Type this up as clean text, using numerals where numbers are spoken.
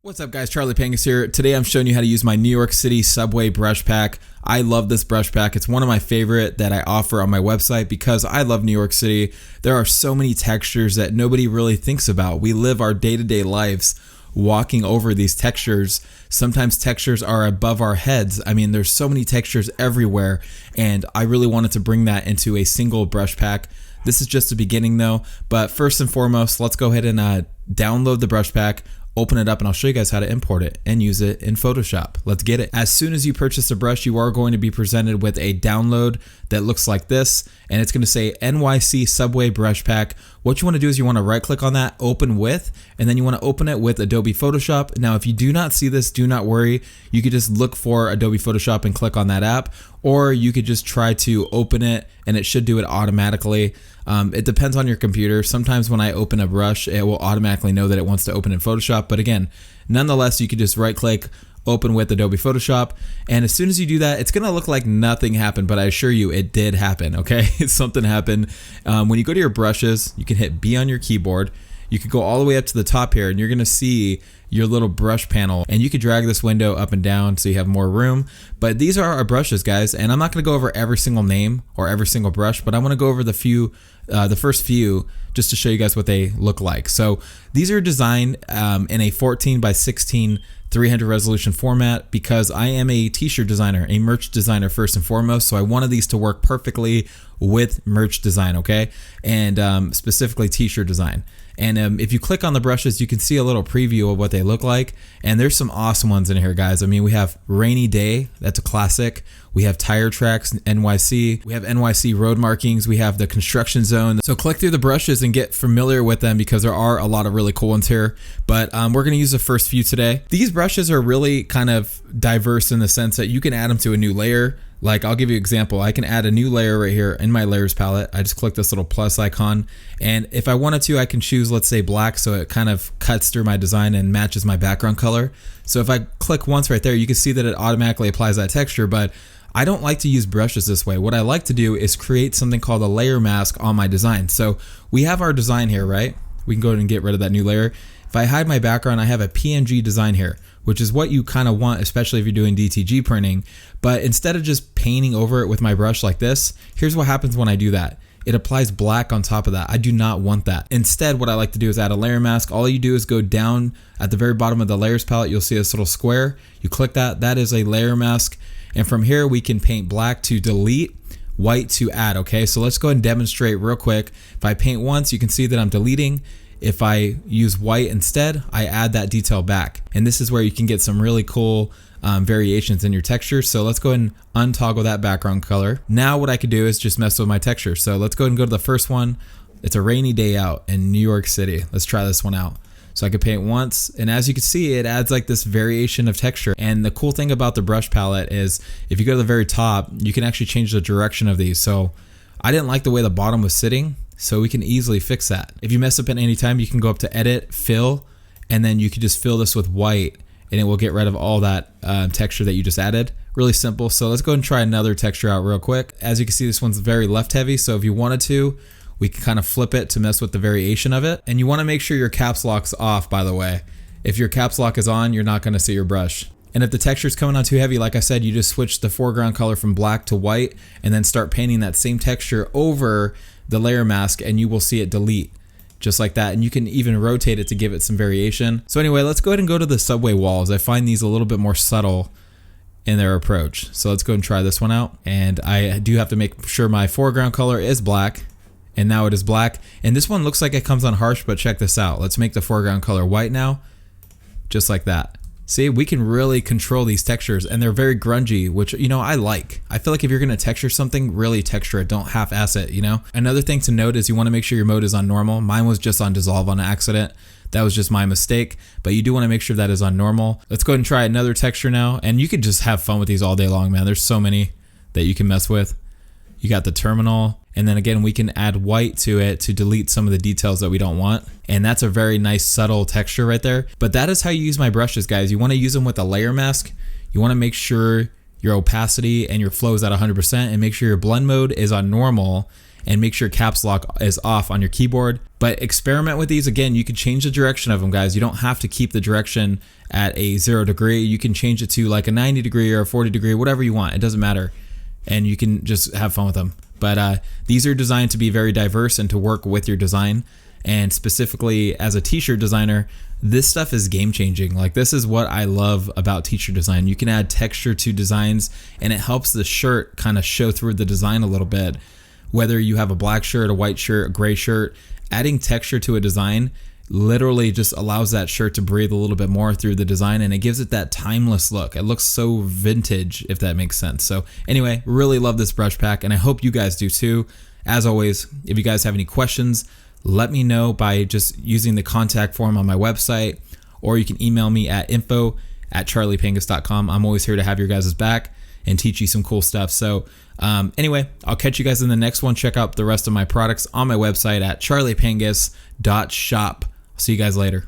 What's up guys, CHARLEYPANGUS here. Today I'm showing you how to use my New York City Subway brush pack. I love this brush pack. It's one of my favorite that I offer on my website because I love New York City. There are so many textures that nobody really thinks about. We live our day-to-day lives walking over these textures. Sometimes textures are above our heads. I mean, there's so many textures everywhere, and I really wanted to bring that into a single brush pack. This is just the beginning though, but first and foremost, let's go ahead and download the brush pack, open it up, and I'll show you guys how to import it and use it in Photoshop. Let's get it. As soon as you purchase a brush, you are going to be presented with a download that looks like this, and it's going to say NYC Subway Brush Pack. What you want to do is you want to right click on that, open with, and then you want to open it with Adobe Photoshop. Now, if you do not see this, do not worry. You could just look for Adobe Photoshop and click on that app, or you could just try to open it and it should do it automatically. It depends on your computer. Sometimes when I open a brush, it will automatically know that it wants to open in Photoshop. But again, nonetheless, you could just right click, open with Adobe Photoshop. And as soon as you do that, it's going to look like nothing happened, but I assure you it did happen. Okay. Something happened. When you go to your brushes, you can hit B on your keyboard. You could go all the way up to the top here and you're going to see your little brush panel, and you could drag this window up and down so you have more room. But these are our brushes, guys, and I'm not going to go over every single name or every single brush, but I want to go over the first few just to show you guys what they look like. So these are designed in a 14 by 16 300 resolution format because I am a t-shirt designer, a merch designer first and foremost. So I wanted these to work perfectly with merch design, okay? And specifically t-shirt design. And if you click on the brushes, you can see a little preview of what they look like. And there's some awesome ones in here, guys. I mean, we have Rainy Day, that's a classic. We have Tire Tracks, NYC. We have NYC Road Markings. We have the Construction Zone. So click through the brushes and get familiar with them because there are a lot of really cool ones here. But we're gonna use the first few today. These brushes are really kind of diverse in the sense that you can add them to a new layer. Like, I'll give you an example. I can add a new layer right here in my layers palette. I just click this little plus icon, and if I wanted to, I can choose, let's say, black, so it kind of cuts through my design and matches my background color. So if I click once right there, you can see that it automatically applies that texture, but I don't like to use brushes this way. What I like to do is create something called a layer mask on my design. So we have our design here, right? We can go ahead and get rid of that new layer. If I hide my background, I have a PNG design here, which is what you kind of want, especially if you're doing DTG printing. But instead of just painting over it with my brush like this, here's what happens when I do that. It applies black on top of that. I do not want that. Instead, what I like to do is add a layer mask. All you do is go down at the very bottom of the layers palette. You'll see this little square. You click that. That is a layer mask. And from here, we can paint black to delete, white to add. Okay, so let's go ahead and demonstrate real quick. If I paint once, you can see that I'm deleting. If I use white instead, I add that detail back. And this is where you can get some really cool variations in your texture. So let's go ahead and untoggle that background color. Now what I could do is just mess with my texture. So let's go ahead and go to the first one. It's a rainy day out in New York City. Let's try this one out. So I could paint once, and as you can see, it adds like this variation of texture. And the cool thing about the brush palette is if you go to the very top, you can actually change the direction of these. So I didn't like the way the bottom was sitting, so we can easily fix that. If you mess up at any time, you can go up to edit, fill, and then you can just fill this with white and it will get rid of all that texture that you just added. Really simple. So let's go ahead and try another texture out real quick. As you can see, this one's very left heavy. So if you wanted to, we can kind of flip it to mess with the variation of it. And you want to make sure your caps lock's off, by the way. If your caps lock is on, you're not going to see your brush. And if the texture is coming on too heavy, like I said, you just switch the foreground color from black to white and then start painting that same texture over the layer mask, and you will see it delete just like that. And you can even rotate it to give it some variation. So anyway, let's go ahead and go to the subway walls. I find these a little bit more subtle in their approach. So let's go and try this one out. And I do have to make sure my foreground color is black, and now it is black. And this one looks like it comes on harsh, but check this out. Let's make the foreground color white now, just like that. See, we can really control these textures, and they're very grungy, which, you know, I like. I feel like if you're gonna texture something, really texture it, don't half-ass it, you know? Another thing to note is you wanna make sure your mode is on normal. Mine was just on dissolve on accident. That was just my mistake, but you do wanna make sure that is on normal. Let's go ahead and try another texture now, and you could just have fun with these all day long, man. There's so many that you can mess with. You got the terminal, and then again, we can add white to it to delete some of the details that we don't want. And that's a very nice subtle texture right there. But that is how you use my brushes, guys. You wanna use them with a layer mask. You wanna make sure your opacity and your flow is at 100% and make sure your blend mode is on normal. and make sure caps lock is off on your keyboard. But experiment with these. Again, you can change the direction of them, guys. You don't have to keep the direction at a 0 degree. You can change it to like a 90 degree or a 40 degree, whatever you want. It doesn't matter. And you can just have fun with them. But these are designed to be very diverse and to work with your design. And specifically as a t-shirt designer, this stuff is game changing. Like, this is what I love about t-shirt design. You can add texture to designs and it helps the shirt kind of show through the design a little bit. Whether you have a black shirt, a white shirt, a gray shirt, adding texture to a design literally just allows that shirt to breathe a little bit more through the design, and it gives it that timeless look. It looks so vintage, if that makes sense. So anyway, really love this brush pack, and I hope you guys do too. As always, if you guys have any questions, let me know by just using the contact form on my website, or you can email me at info@CHARLEYPANGUS.com. I'm always here to have your guys' back and teach you some cool stuff. So anyway, I'll catch you guys in the next one. Check out the rest of my products on my website at CHARLEYPANGUS.SHOP. See you guys later.